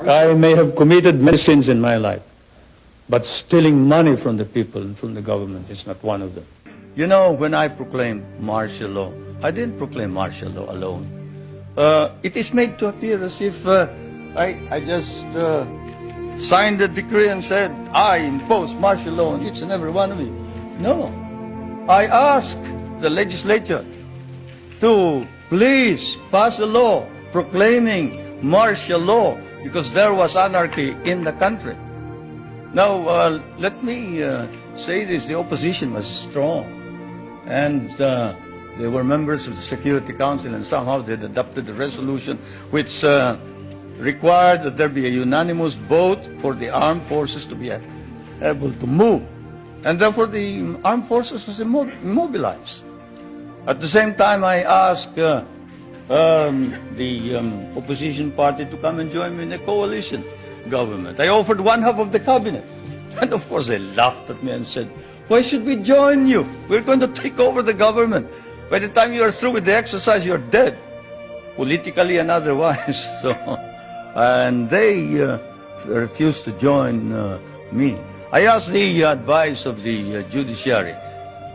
I may have committed many sins in my life, but stealing money from the people and from the government is not one of them. You know, when I proclaimed martial law, I didn't proclaim martial law alone. It is made to appear as if I just signed the decree and said, I impose martial law on each and every one of you. No. I asked the legislature to please pass a law proclaiming martial law because there was anarchy in the country. Now, let me say this. The opposition was strong. And they were members of the Security Council, and somehow they adopted a resolution which required that there be a unanimous vote for the armed forces to be able to move. And therefore, the armed forces was immobilized. At the same time, I asked the opposition party to come and join me in a coalition government. I offered one half of the cabinet. And of course, they laughed at me and said, why should we join you? We're going to take over the government. By the time you are through with the exercise, you're dead, politically and otherwise. And they refused to join me. I asked the advice of the judiciary.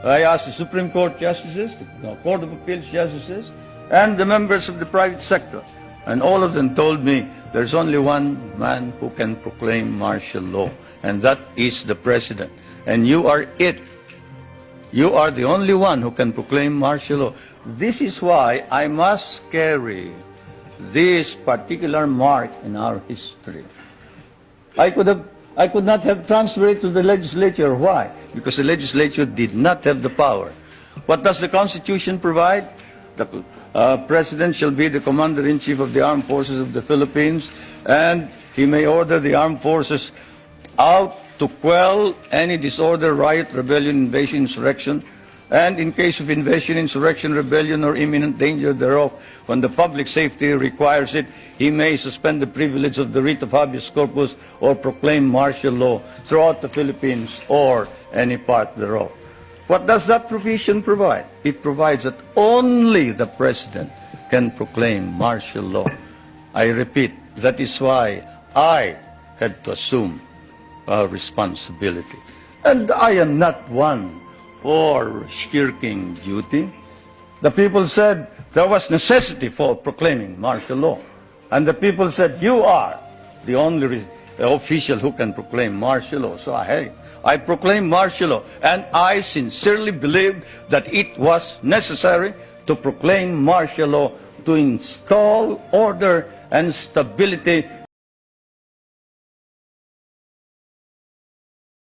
I asked the Supreme Court justices, the Court of Appeals justices, and the members of the private sector. And all of them told me there's only one man who can proclaim martial law, and that is the president. And you are it. You are the only one who can proclaim martial law. This is why I must carry this particular mark in our history. I could not have transferred it to the legislature. Why? Because the legislature did not have the power. What does the Constitution provide? The President shall be the Commander-in-Chief of the Armed Forces of the Philippines, and he may order the armed forces out to quell any disorder, riot, rebellion, invasion, insurrection, and in case of invasion, insurrection, rebellion, or imminent danger thereof, when the public safety requires it, he may suspend the privilege of the writ of habeas corpus or proclaim martial law throughout the Philippines or any part thereof. What does that provision provide? It provides that only the President can proclaim martial law. I repeat, that is why I had to assume responsibility. And I am not one for shirking duty. The people said there was necessity for proclaiming martial law. And the people said, you are the only official who can proclaim martial law. So I proclaimed martial law. And I sincerely believed that it was necessary to proclaim martial law to install order and stability